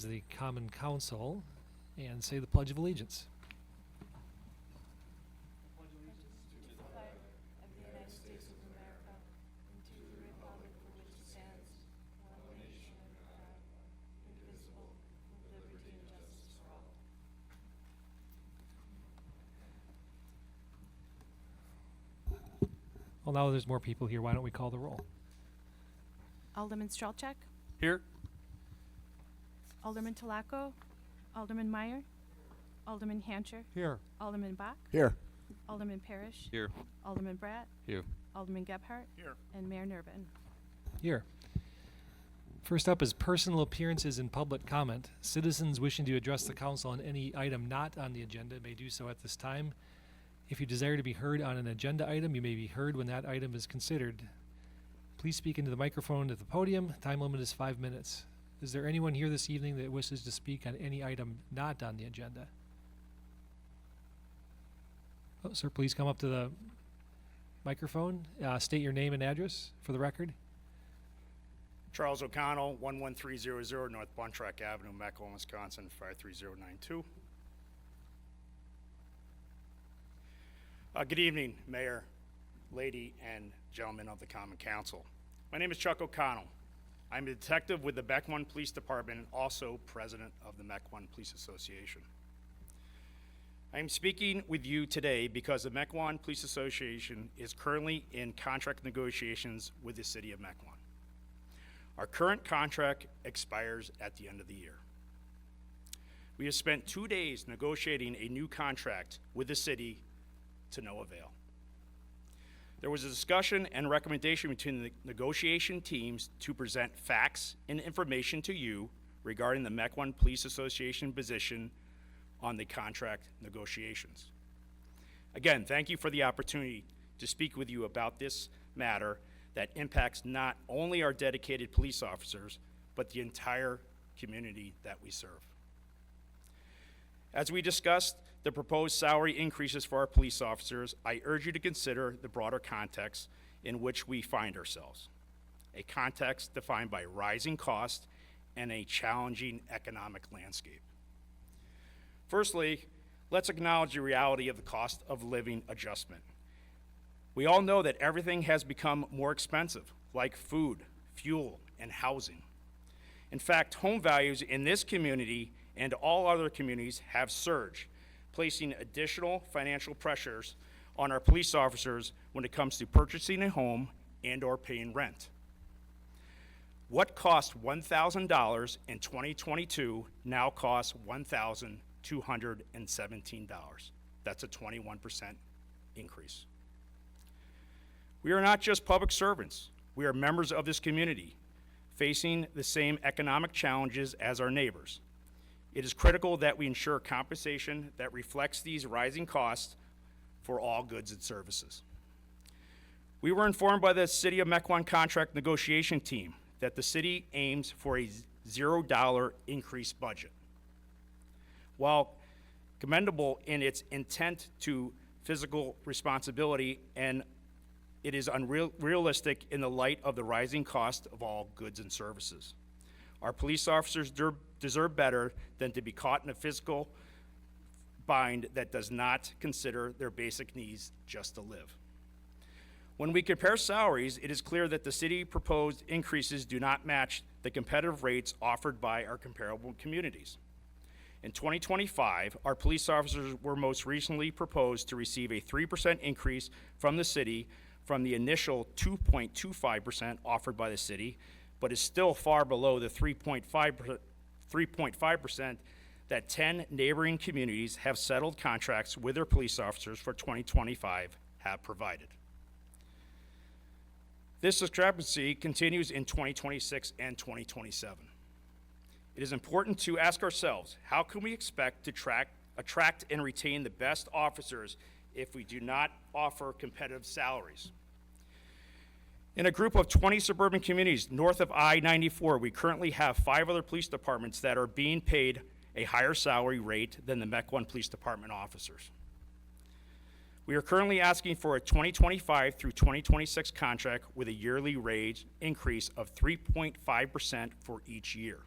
as the Common Council and say the Pledge of Allegiance. Well, now there's more people here. Why don't we call the roll? Alderman Strelchak, Here. Alderman Talaco, Alderman Meyer, Alderman Hancher, Here. Alderman Bach, Here. Alderman Parrish, Here. Alderman Bratt, Here. Alderman Gebhardt, Here. and Mayor Nervin. Here. First up is personal appearances and public comment. Citizens wishing to address the council on any item not on the agenda may do so at this time. If you desire to be heard on an agenda item, you may be heard when that item is considered. Please speak into the microphone at the podium. Time limit is 5 minutes. Is there anyone here this evening that wishes to speak on any item not on the agenda? Oh, sir, please come up to the microphone. State your name and address for the record. Charles O'Connell, 11300 North Bontrack Avenue, Mequon, Wisconsin, 53092. Good evening, Mayor, lady, and gentlemen of the Common Council. My name is Chuck O'Connell. I'm a detective with the Mequon Police Department and also president of the Mequon Police Association. I am speaking with you today because the Mequon Police Association is currently in contract negotiations with the city of Mequon. Our current contract expires at the end of the year. We have spent 2 days negotiating a new contract with the city to no avail. There was a discussion and recommendation between the negotiation teams to present facts and information to you regarding the Mequon Police Association position on the contract negotiations. Again, thank you for the opportunity to speak with you about this matter that impacts not only our dedicated police officers, but the entire community that we serve. As we discussed the proposed salary increases for our police officers, I urge you to consider the broader context in which we find ourselves, a context defined by rising costs and a challenging economic landscape. Firstly, let's acknowledge the reality of the cost of living adjustment. We all know that everything has become more expensive, like food, fuel, and housing. In fact, home values in this community and all other communities have surged, placing additional financial pressures on our police officers when it comes to purchasing a home and or paying rent. What cost $1,000 in 2022 now costs $1,217. That's a 21% increase. We are not just public servants. We are members of this community, facing the same economic challenges as our neighbors. It is critical that we ensure compensation that reflects these rising costs for all goods and services. We were informed by the City of Mequon contract negotiation team that the city aims for a $0 increase budget. While commendable in its intent to fiscal responsibility, and it is unrealistic in the light of the rising cost of all goods and services. Our police officers deserve better than to be caught in a fiscal bind that does not consider their basic needs just to live. When we compare salaries, it is clear that the city proposed increases do not match the competitive rates offered by our comparable communities. In 2025, our police officers were most recently proposed to receive a 3% increase from the city from the initial 2.25% offered by the city, but is still far below the 3.5% that 10 neighboring communities have settled contracts with their police officers for 2025 have provided. This discrepancy continues in 2026 and 2027. It is important to ask ourselves, how can we expect to attract and retain the best officers if we do not offer competitive salaries? In a group of 20 suburban communities north of I-94, we currently have 5 other police departments that are being paid a higher salary rate than the Mequon Police Department officers. We are currently asking for a 2025 through 2026 contract with a yearly wage increase of 3.5% for each year.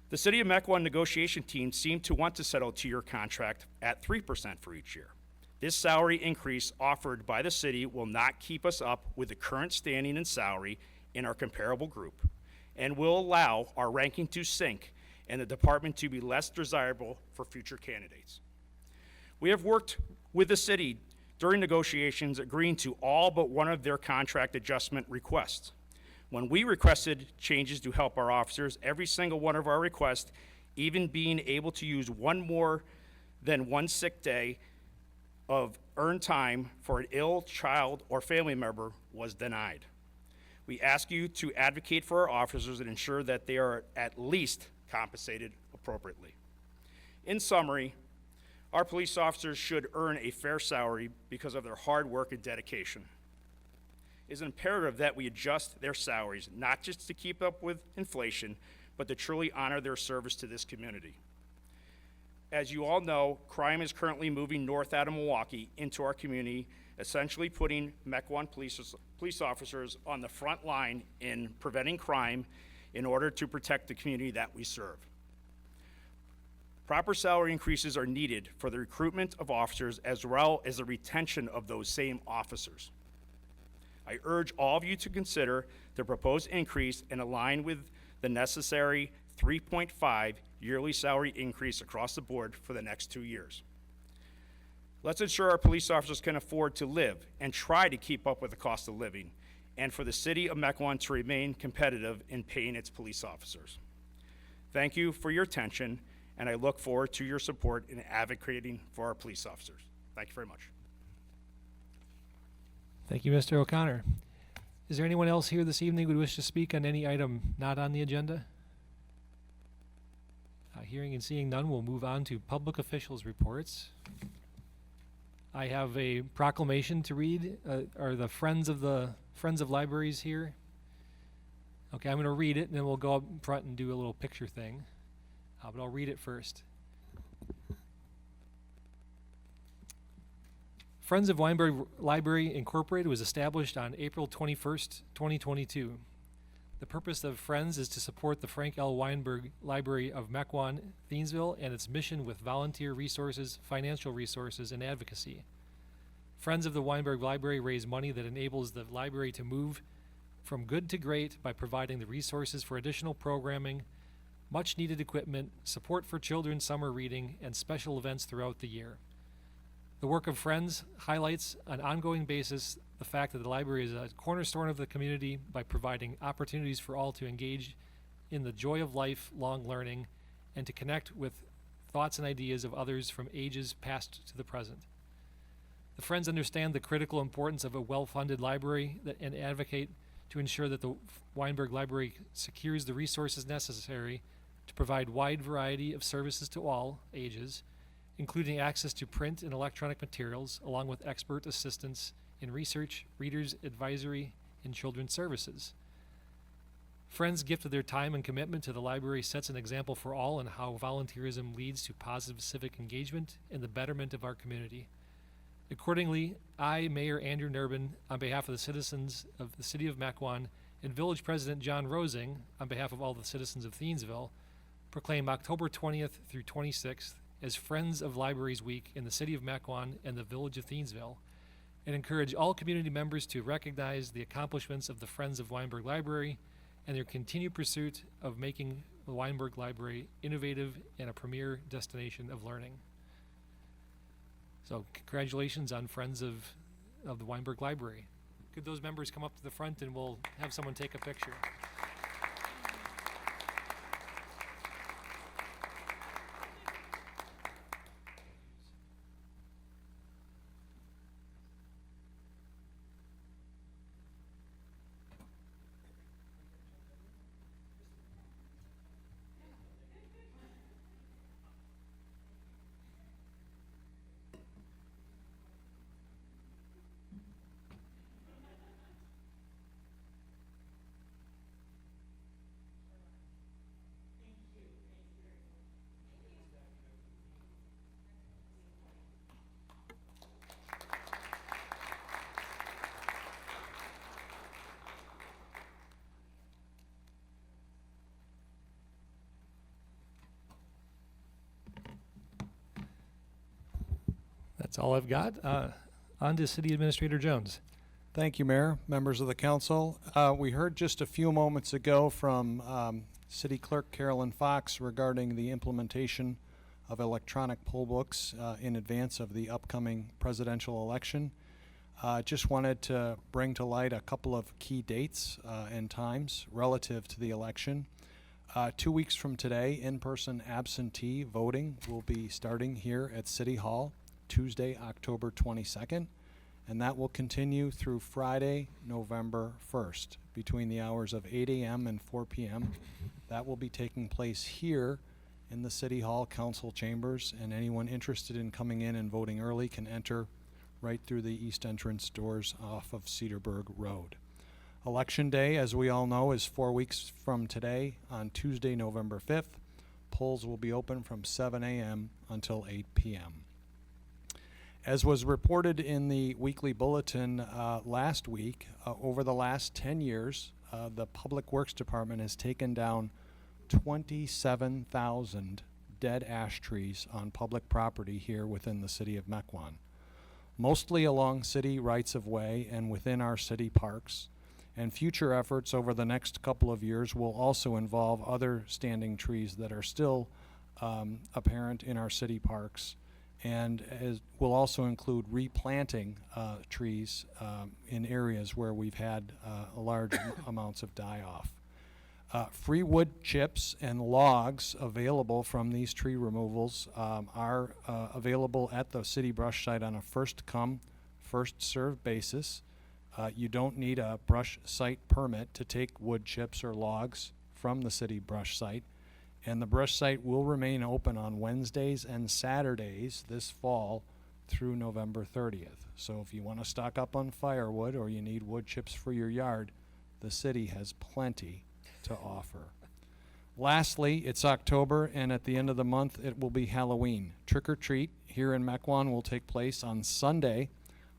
The City of Mequon negotiation team seemed to want to settle a two-year contract at 3% for each year. This salary increase offered by the city will not keep us up with the current standing and salary in our comparable group, and will allow our ranking to sink and the department to be less desirable for future candidates. We have worked with the city during negotiations, agreeing to all but one of their contract adjustment requests. When we requested changes to help our officers, every single one of our requests, even being able to use one more than one sick day of earned time for an ill child or family member, was denied. We ask you to advocate for our officers and ensure that they are at least compensated appropriately. In summary, our police officers should earn a fair salary because of their hard work and dedication. It is imperative that we adjust their salaries, not just to keep up with inflation, but to truly honor their service to this community. As you all know, crime is currently moving north out of Milwaukee into our community, essentially putting Mequon police officers on the front line in preventing crime in order to protect the community that we serve. Proper salary increases are needed for the recruitment of officers as well as the retention of those same officers. I urge all of you to consider the proposed increase and align with the necessary 3.5 yearly salary increase across the board for the next 2 years. Let's ensure our police officers can afford to live and try to keep up with the cost of living, and for the city of Mequon to remain competitive in paying its police officers. Thank you for your attention, and I look forward to your support in advocating for our police officers. Thank you very much. Thank you, Mr. O'Connor. Is there anyone else here this evening who would wish to speak on any item not on the agenda? Hearing and seeing none, we'll move on to public officials' reports. I have a proclamation to read. Are the Friends of Libraries here? Okay, I'm going to read it, and then we'll go up front and do a little picture thing. But I'll read it first. Friends of Weinberg Library Incorporated was established on April 21st, 2022. The purpose of Friends is to support the Frank L. Weinberg Library of Mequon, Thiensville, and its mission with volunteer resources, financial resources, and advocacy. Friends of the Weinberg Library raise money that enables the library to move from good to great by providing the resources for additional programming, much needed equipment, support for children's summer reading, and special events throughout the year. The work of Friends highlights on an ongoing basis the fact that the library is a cornerstone of the community by providing opportunities for all to engage in the joy of lifelong learning and to connect with thoughts and ideas of others from ages past to the present. The Friends understand the critical importance of a well-funded library and advocate to ensure that the Weinberg Library secures the resources necessary to provide wide variety of services to all ages, including access to print and electronic materials, along with expert assistance in research, readers' advisory, and children's services. Friends' gift of their time and commitment to the library sets an example for all in how volunteerism leads to positive civic engagement and the betterment of our community. Accordingly, I, Mayor Andrew Nurbin, on behalf of the citizens of the City of Mequon, and Village President John Rosing, on behalf of all the citizens of Thiensville, proclaim October 20th through 26th as Friends of Libraries Week in the City of Mequon and the Village of Thiensville, and encourage all community members to recognize the accomplishments of the Friends of Weinberg Library and their continued pursuit of making the Weinberg Library innovative and a premier destination of learning. So congratulations on Friends of the Weinberg Library. Could those members come up to the front and we'll have someone take a picture. That's all I've got. On to City Administrator Jones. Thank you, Mayor, members of the council. We heard just a few moments ago from City Clerk Carolyn Fox regarding the implementation of electronic poll books in advance of the upcoming presidential election. Just wanted to bring to light a couple of key dates and times relative to the election. 2 weeks from today, in-person absentee voting will be starting here at City Hall, Tuesday, October 22nd, and that will continue through Friday, November 1st, between the hours of 8 a.m. and 4 p.m. That will be taking place here in the City Hall Council chambers, and anyone interested in coming in and voting early can enter right through the east entrance doors off of Cedarburg Road. Election Day, as we all know, is 4 weeks from today on Tuesday, November 5th. Polls will be open from 7 a.m. until 8 p.m. As was reported in the weekly bulletin last week, over the last 10 years, the Public Works Department has taken down 27,000 dead ash trees on public property here within the city of Mequon, mostly along city rights-of-way and within our city parks. And future efforts over the next couple of years will also involve other standing trees that are still apparent in our city parks, and will also include replanting trees in areas where we've had large amounts of die-off. Free wood chips and logs available from these tree removals are available at the city brush site on a first-come, first-served basis. You don't need a brush site permit to take wood chips or logs from the city brush site. And the brush site will remain open on Wednesdays and Saturdays this fall through November 30th. So if you want to stock up on firewood or you need wood chips for your yard, the city has plenty to offer. Lastly, it's October, and at the end of the month it will be Halloween. Trick or treat here in Mequon will take place on Sunday,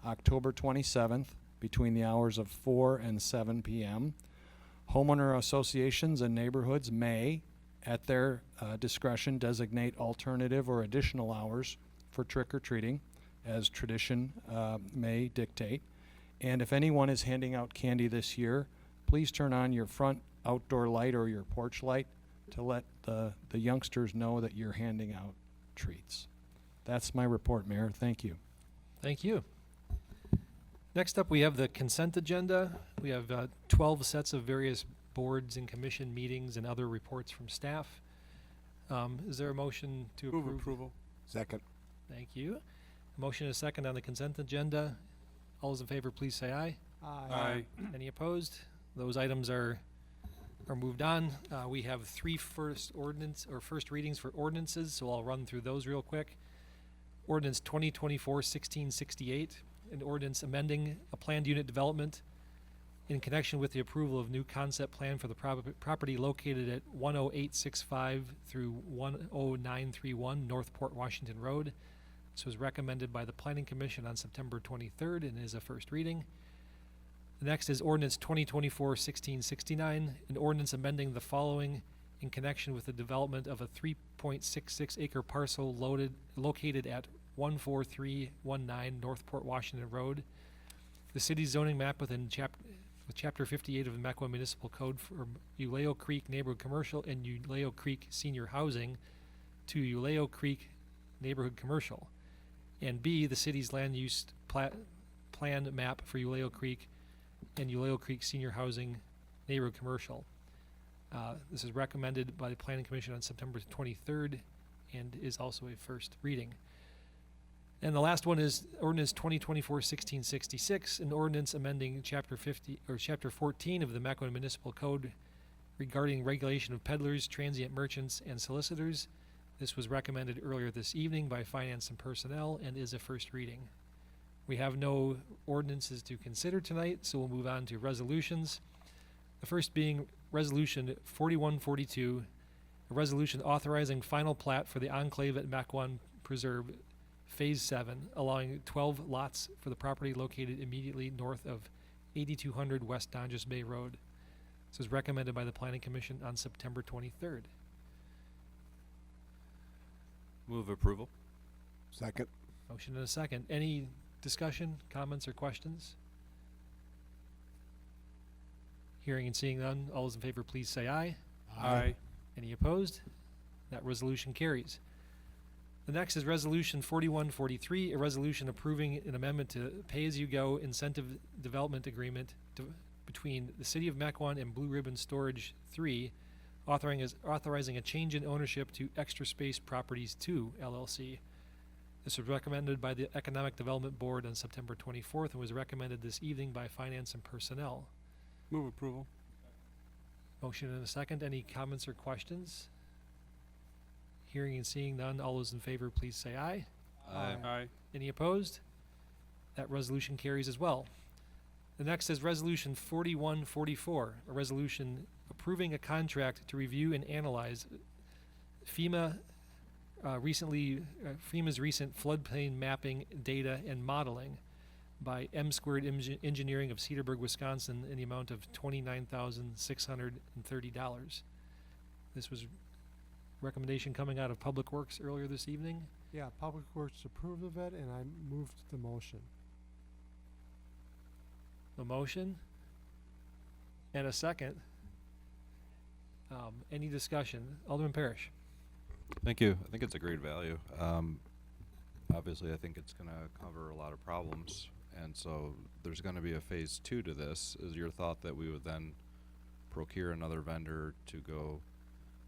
October 27th, between the hours of 4 and 7 p.m. Homeowner associations and neighborhoods may, at their discretion, designate alternative or additional hours for trick-or-treating, as tradition may dictate. And if anyone is handing out candy this year, please turn on your front outdoor light or your porch light to let the youngsters know that you're handing out treats. That's my report, Mayor. Thank you. Thank you. Next up, we have the consent agenda. We have 12 sets of various boards and commission meetings and other reports from staff. Is there a motion to approve? Move approval. Second. Thank you. A motion and a second on the consent agenda. All those in favor, please say aye. Aye. Any opposed? Those items are moved on. We have three first readings for ordinances, so I'll run through those real quick. Ordinance 2024-1668, an ordinance amending a planned unit development in connection with the approval of new concept plan for the property located at 10865 through 10931 Northport Washington Road. This was recommended by the Planning Commission on September 23rd and is a first reading. The next is ordinance 2024-1669, an ordinance amending the following in connection with the development of a 3.66 acre parcel located at 14319 Northport Washington Road. The city's zoning map within Chapter 58 of the Mequon Municipal Code for Uleo Creek Neighborhood Commercial and Uleo Creek Senior Housing to Uleo Creek Neighborhood Commercial. And B, the city's land use plan map for Uleo Creek and Uleo Creek Senior Housing Neighborhood Commercial. This is recommended by the Planning Commission on September 23rd and is also a first reading. And the last one is ordinance 2024-1666, an ordinance amending Chapter 14 of the Mequon Municipal Code regarding regulation of peddlers, transient merchants, and solicitors. This was recommended earlier this evening by Finance and Personnel and is a first reading. We have no ordinances to consider tonight, so we'll move on to resolutions. The first being Resolution 4142, a resolution authorizing final plat for the enclave at Mequon Preserve Phase 7, allowing 12 lots for the property located immediately north of 8200 West Donges Bay Road. This was recommended by the Planning Commission on September 23rd. Move approval. Second. Motion and a second. Any discussion, comments, or questions? Hearing and seeing none, all those in favor, please say aye. Aye. Any opposed? That resolution carries. The next is Resolution 4143, a resolution approving an amendment to pay-as-you-go incentive development agreement between the City of Mequon and Blue Ribbon Storage 3, authorizing a change in ownership to Extra Space Properties 2, LLC. This was recommended by the Economic Development Board on September 24th and was recommended this evening by Finance and Personnel. Move approval. Motion and a second. Any comments or questions? Hearing and seeing none, all those in favor, please say aye. Aye. Any opposed? That resolution carries as well. The next is Resolution 4144, a resolution approving a contract to review and analyze FEMA's recent floodplain mapping data and modeling by M Squared Engineering of Cedarburg, Wisconsin, in the amount of $29,630. This was recommendation coming out of Public Works earlier this evening. Yeah, Public Works approved of it, and I moved the motion. A motion and a second. Any discussion? Alderman Parrish. Thank you. I think it's a great value. Obviously, I think it's going to cover a lot of problems, and so there's going to be a phase 2 to this. Is your thought that we would then procure another vendor to go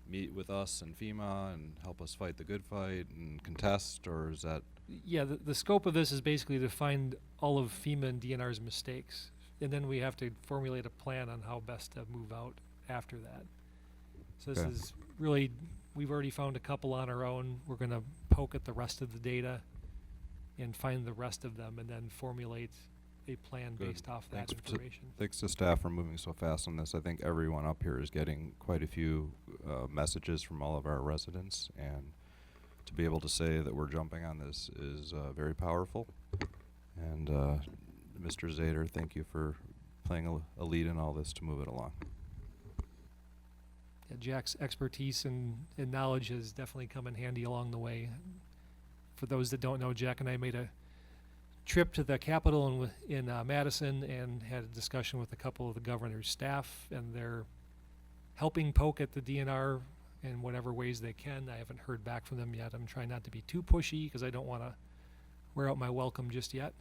meet with us and FEMA and help us fight the good fight and contest, or is that? Yeah, the scope of this is basically to find all of FEMA and DNR's mistakes, and then we have to formulate a plan on how best to move out after that. So this Okay. is really, we've already found a couple on our own. We're going to poke at the rest of the data and find the rest of them and then formulate a plan Good. based off that Thanks to- information. Thanks to staff for moving so fast on this. I think everyone up here is getting quite a few messages from all of our residents, and to be able to say that we're jumping on this is very powerful. And Mr. Zader, thank you for playing a lead in all this to move it along. Yeah, Jack's expertise and knowledge has definitely come in handy along the way. For those that don't know, Jack and I made a trip to the Capitol in Madison and had a discussion with a couple of the governor's staff, and they're helping poke at the DNR in whatever ways they can. I haven't heard back from them yet. I'm trying not to be too pushy because I don't want to wear out my welcome just yet.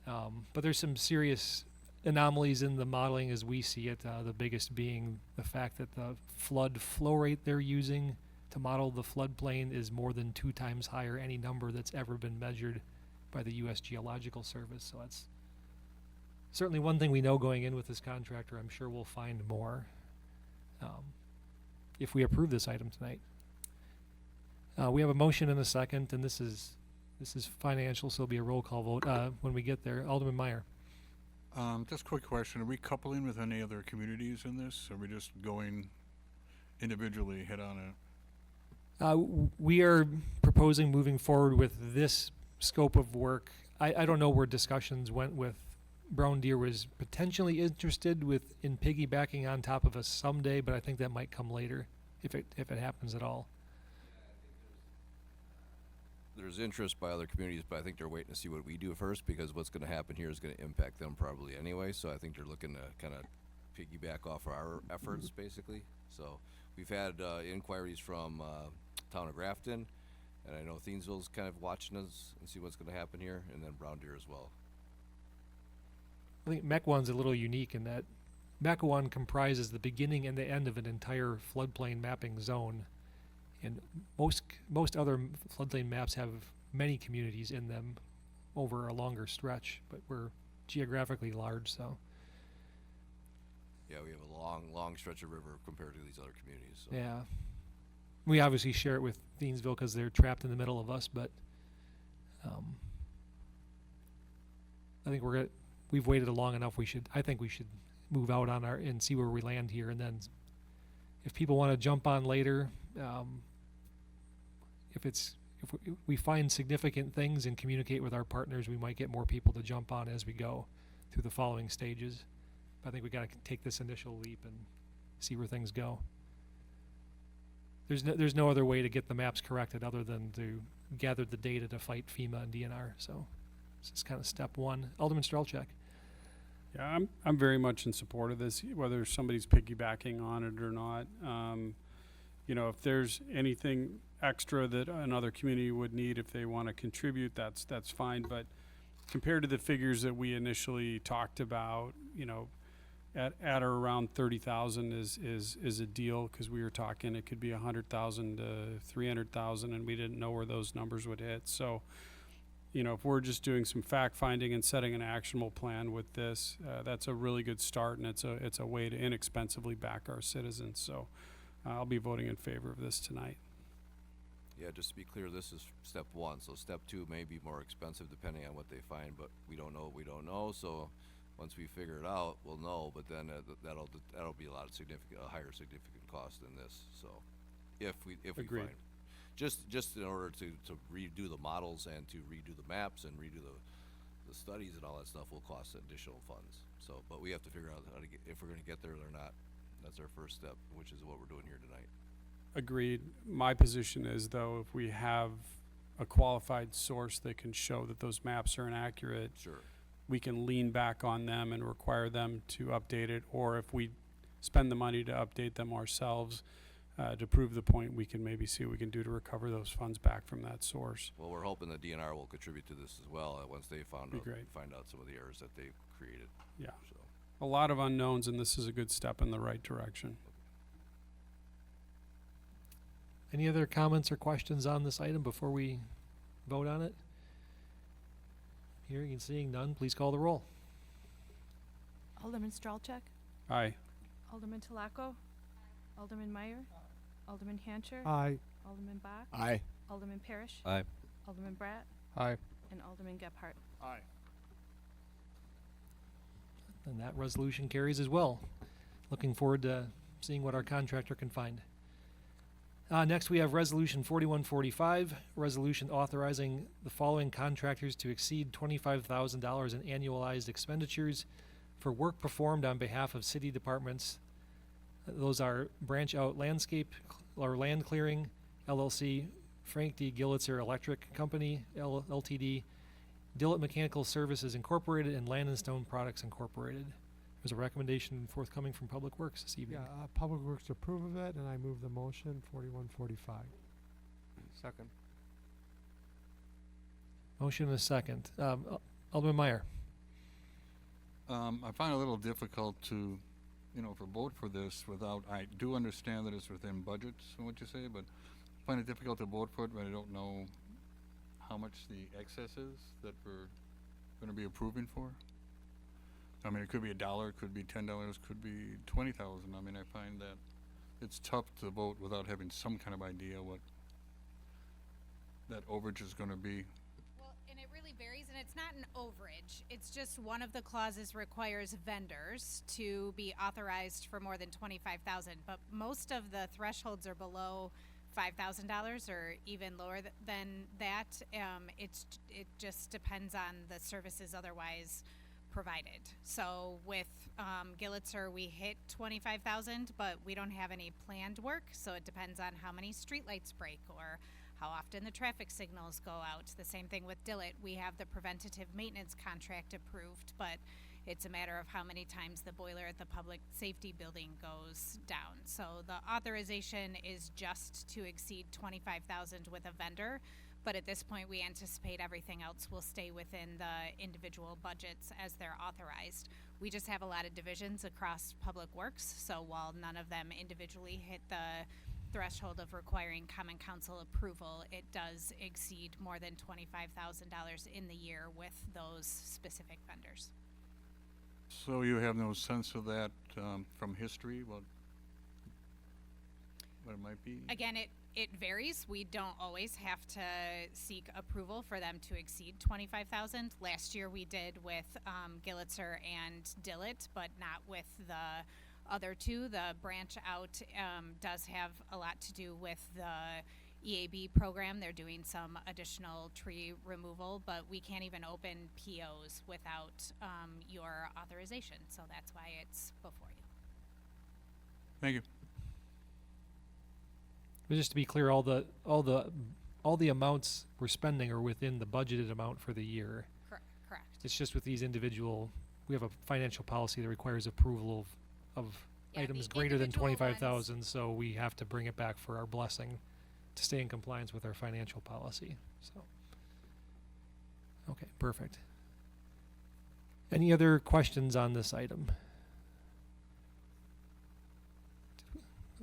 But there's some serious anomalies in the modeling as we see it, the biggest being the fact that the flood flow rate they're using to model the floodplain is more than 2 times higher any number that's ever been measured by the U.S. Geological Service. So that's certainly one thing we know going in with this contractor. I'm sure we'll find more if we approve this item tonight. We have a motion and a second, and this is financial, so it'll be a roll call vote when we get there. Alderman Meyer. Just a quick question. Are we coupling with any other communities in this? Are we just going individually head on it? We are proposing moving forward with this scope of work. I don't know where discussions went with Brown Deer was potentially interested in piggybacking on top of us someday, but I think that might come later if it happens at all. There's interest by other communities, but I think they're waiting to see what we do first, because what's going to happen here is going to impact them probably anyway. So I think they're looking to kind of piggyback off our efforts, basically. So we've had inquiries from town of Grafton, and I know Thiensville's kind of watching us and see what's going to happen here, and then Brown Deer as well. I think Mequon's a little unique in that Mequon comprises the beginning and the end of an entire floodplain mapping zone. And most other floodplain maps have many communities in them over a longer stretch, but we're geographically large, so. Yeah, we have a long stretch of river compared to these other communities. So. Yeah. We obviously share it with Thiensville because they're trapped in the middle of us, but I think we've waited long enough. I think we should move out on and see where we land here, and then if people want to jump on later, if we find significant things and communicate with our partners, we might get more people to jump on as we go through the following stages. But I think we got to take this initial leap and see where things go. there's no other way to get the maps corrected other than to gather the data to fight FEMA and DNR. So this is kind of step one. Alderman Strelchak. Yeah, I'm very much in support of this, whether somebody's piggybacking on it or not. You know, if there's anything extra that another community would need, if they want to contribute, that's fine. But compared to the figures that we initially talked about, you know, at or around 30,000 is a deal, because we were talking it could be 100,000 to 300,000, and we didn't know where those numbers would hit. So, you know, if we're just doing some fact finding and setting an actionable plan with this, that's a really good start, and it's a way to inexpensively back our citizens. So I'll be voting in favor of this tonight. Yeah, just to be clear, this is step one, so step two may be more expensive depending on what they find, but we don't know what we don't know, so once we figure it out, we'll know, but then that'll be a higher significant cost than this, so if we Agreed. find. Just in order to redo the models and to redo the maps and redo the studies and all that stuff will cost additional funds. So, but we have to figure out how to get, if we're gonna get there or not. That's our first step, which is what we're doing here tonight. Agreed. My position is, though, if we have a qualified source that can show that those maps are inaccurate, Sure. we can lean back on them and require them to update it, or if we spend the money to update them ourselves, to prove the point, we can maybe see what we can do to recover those funds back from that source. Well, we're hoping the DNR will contribute to this as well, once they Be great. find out some of the errors that they've created, Yeah. so. A lot of unknowns, and this is a good step in the right direction. Any other comments or questions on this item before we vote on it? Hearing and seeing none, please call the roll. Alderman Strelchak, Aye. Alderman Talaco, Alderman Meyer, Alderman Hancher, Aye. Alderman Bach, Aye. Alderman Parrish, Aye. Alderman Bratt, Aye. and Alderman Gephardt. Aye. And that resolution carries as well. Looking forward to seeing what our contractor can find. Next, we have Resolution 4145, resolution authorizing the following contractors to exceed $25,000 in annualized expenditures for work performed on behalf of city departments. Those are Branch Out Landscape or Land Clearing, LLC, Frank D. Gillitzer Electric Company, Ltd., Dillett Mechanical Services Incorporated, and Land and Stone Products Incorporated. There's a recommendation forthcoming from Public Works this evening. Yeah, Public Works approve of it, and I move the motion 4145. Second. Motion and a second. Alderman Meyer. I find it a little difficult to, to vote for this without, I do understand that it's within budgets and what you say, but I find it difficult to vote for it when I don't know how much the excess is that we're gonna be approving for. I mean, it could be $1, it could be $10, could be 20,000. I mean, I find that it's tough to vote without having some kind of idea what that overage is gonna be. Well, and it really varies, and it's not an overage. It's just one of the clauses requires vendors to be authorized for more than 25,000, but most of the thresholds are below $5,000 or even lower than that. It just depends on the services otherwise provided. So with Gillitzer, we hit 25,000, but we don't have any planned work, so it depends on how many streetlights break or how often the traffic signals go out. The same thing with Dillett. We have the preventative maintenance contract approved, but it's a matter of how many times the boiler at the public safety building goes down. So the authorization is just to exceed 25,000 with a vendor, but at this point we anticipate everything else will stay within the individual budgets as they're authorized. We just have a lot of divisions across Public Works, so while none of them individually hit the threshold of requiring Common Council approval, it does exceed more than $25,000 in the year with those specific vendors. So you have no sense of that from history, what it might be? Again, it varies. We don't always have to seek approval for them to exceed 25,000. Last year we did with Gillitzer and Dillett, but not with the other two. The Branch Out does have a lot to do with the EAB program. They're doing some additional tree removal, but we can't even open POs without your authorization. So that's why it's before you. Thank you. But just to be clear, all the amounts we're spending are within the budgeted amount for the year. Correct. It's just with these individual, we have a financial policy that requires approval of Yeah, items the greater than individual ones- 25,000, so we have to bring it back for our blessing to stay in compliance with our financial policy, so. Okay, perfect. Any other questions on this item?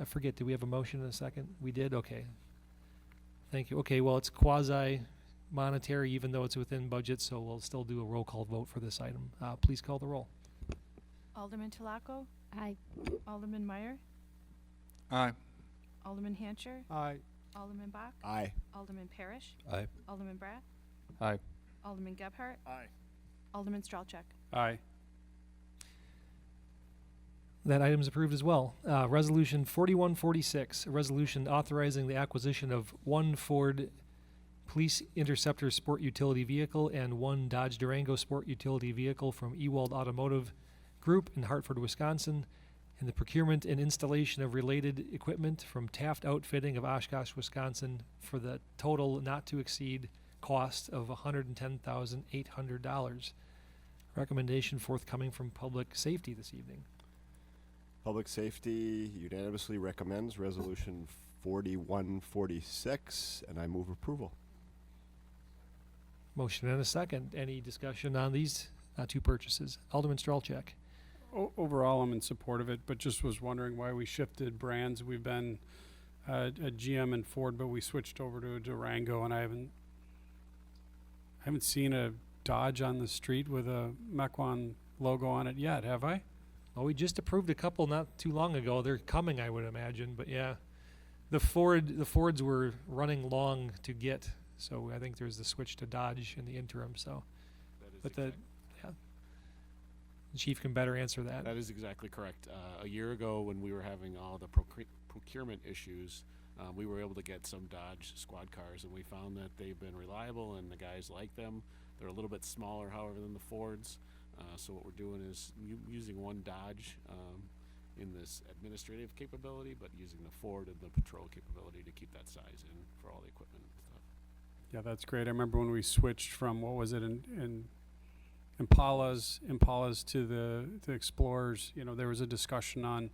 I forget, did we have a motion in a second? We did? Okay. Thank you. Okay, well, it's quasi-monetary, even though it's within budget, so we'll still do a roll call vote for this item. Please call the roll. Alderman Talaco, Aye. Alderman Meyer, Aye. Alderman Hancher, Aye. Alderman Bach, Aye. Alderman Parrish, Aye. Alderman Bratt, Aye. Alderman Gebhardt, Aye. Alderman Stralchuk. Aye. That item is approved as well. Resolution 4146, a resolution authorizing the acquisition of one Ford Police Interceptor Sport Utility Vehicle and one Dodge Durango Sport Utility Vehicle from Ewald Automotive Group in Hartford, Wisconsin, and the procurement and installation of related equipment from Taft Outfitting of Oshkosh, Wisconsin, for the total not to exceed cost of $110,800. Recommendation forthcoming from Public Safety this evening. Public Safety unanimously recommends Resolution 4146, and I move approval. Motion and a second. Any discussion on these two purchases? Alderman Stralchuk. Overall, I'm in support of it, but just was wondering why we shifted brands. We've been a GM and Ford, but we switched over to a Durango, and I haven't seen a Dodge on the street with a Mequon logo on it yet, have I? Well, we just approved a couple not too long ago. They're coming, I would imagine, but yeah. The Fords were running long to get, so I think there's the switch to Dodge in the interim, so. But the chief can better answer that. That is exactly correct. A year ago, when we were having all the procurement issues, we were able to get some Dodge squad cars, and we found that they've been reliable, and the guys like them. They're a little bit smaller, however, than the Fords. So what we're doing is using one Dodge in this administrative capability, but using the Ford and the patrol capability to keep that size in for all the equipment and stuff. Yeah, that's great. I remember when we switched from, what was it, in Impalas to the Explorers, there was a discussion on,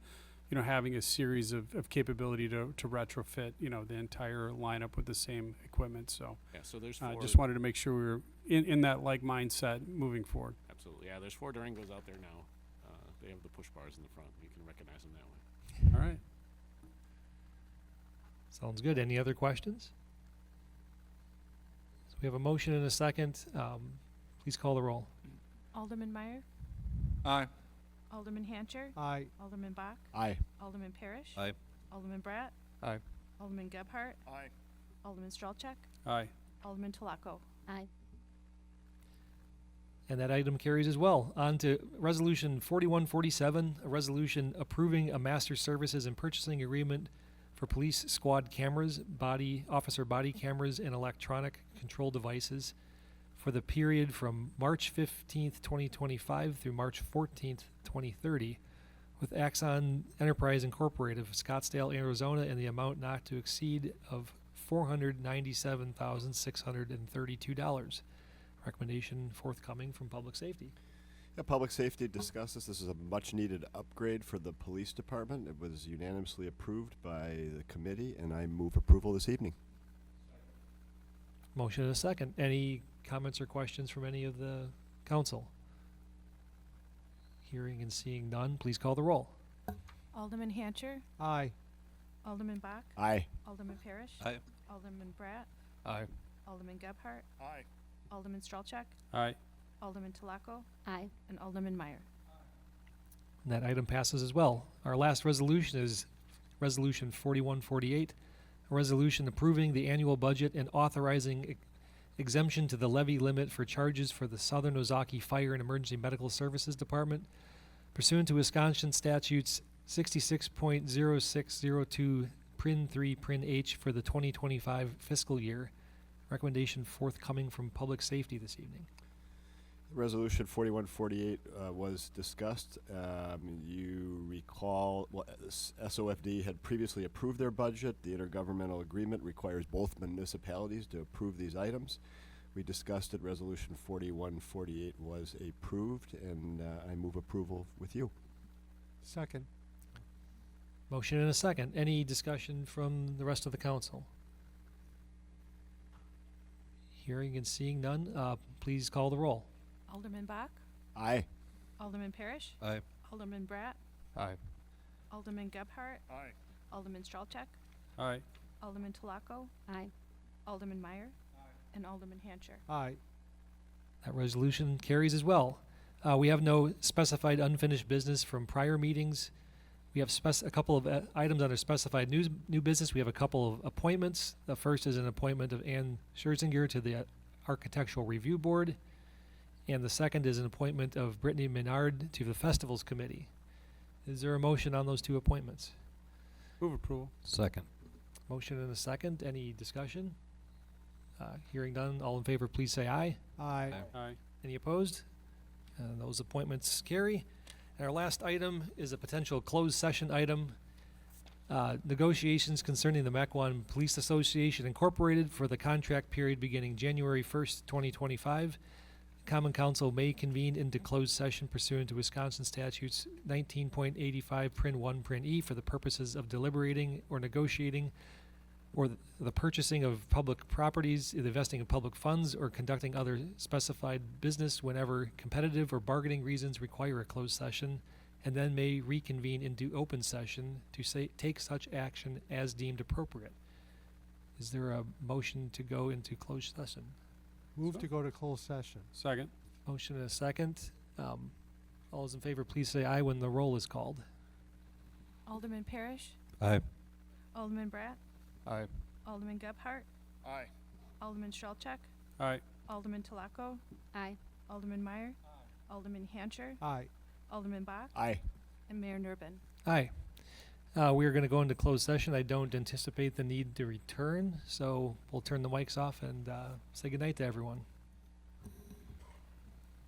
having a series of capability to retrofit, the entire lineup with the same equipment. So Yeah, so there's I four. just wanted to make sure we were in that like mindset moving forward. Absolutely, yeah. There's 4 Durangos out there now. They have the push bars in the front. You can recognize them that way. All right. Sounds good. Any other questions? So we have a motion and a second. Please call the roll. Alderman Meyer, Aye. Alderman Hancher, Aye. Alderman Bach, Aye. Alderman Parrish, Aye. Alderman Bratt, Aye. Alderman Gebhardt, Aye. Alderman Stralchuk, Aye. Alderman Talaco. Aye. And that item carries as well. On to Resolution 4147, a resolution approving a master services and purchasing agreement for police squad cameras, officer body cameras, and electronic control devices for the period from March 15th, 2025 through March 14th, 2030, with Axon Enterprise Incorporated of Scottsdale, Arizona, in the amount not to exceed of $497,632. Recommendation forthcoming from Public Safety. Yeah, Public Safety discussed this. This is a much-needed upgrade for the police department. It was unanimously approved by the committee, and I move approval this evening. Motion and a second. Any comments or questions from any of the council? Hearing and seeing none, please call the roll. Alderman Hancher, Aye. Alderman Bach, Aye. Alderman Parrish, Aye. Alderman Bratt, Aye. Alderman Gebhardt, Aye. Alderman Stralchuk, Aye. Alderman Talaco, Aye. and Alderman Meyer. And that item passes as well. Our last resolution is Resolution 4148, a resolution approving the annual budget and authorizing exemption to the levy limit for charges for the Southern Ozaki Fire and Emergency Medical Services Department pursuant to Wisconsin statutes 66.0602 Prin 3 Prin H for the 2025 fiscal year. Recommendation forthcoming from Public Safety this evening. Resolution 4148 was discussed. You recall, well, SOFD had previously approved their budget. The intergovernmental agreement requires both municipalities to approve these items. We discussed it. Resolution 4148 was approved, and I move approval with you. Second. Motion and a second. Any discussion from the rest of the council? Hearing and seeing none, please call the roll. Alderman Bach, Aye. Alderman Parrish, Aye. Alderman Bratt, Aye. Alderman Gebhardt, Aye. Alderman Stralchek, Aye. Alderman Telako, Aye. Alderman Meyer, and Alderman Hancher. Aye. That resolution carries as well. We have no specified unfinished business from prior meetings. We have a couple of items under specified new business. We have a couple of appointments. The first is an appointment of Ann Scherzinger to the Architectural Review Board. And the second is an appointment of Brittany Menard to the Festivals Committee. Is there a motion on those two appointments? Move approval. Second. Motion and a second. Any discussion? Hearing none, all in favor, please say aye. Aye. Aye. Any opposed? And those appointments carry. And our last item is a potential closed session item. Negotiations concerning the Mequon Police Association Incorporated for the contract period beginning January 1st, 2025. Common Council may convene into closed session pursuant to Wisconsin statutes 19.85 Prin 1 Prin E for the purposes of deliberating or negotiating or the purchasing of public properties, the investing of public funds, or conducting other specified business whenever competitive or bargaining reasons require a closed session, and then may reconvene into open session to take such action as deemed appropriate. Is there a motion to go into closed session? Move to go to closed session. Second. Motion and a second. All those in favor, please say aye when the roll is called. Alderman Parrish, Aye. Alderman Bratt, Aye. Alderman Gebhardt, Aye. Alderman Stralchek, Aye. Alderman Telako, Aye. Alderman Meyer, Alderman Hancher, Aye. Alderman Bach, Aye. and Mayor Nurbin. Aye. We are going to go into closed session. I don't anticipate the need to return, so we'll turn the mics off and say goodnight to everyone.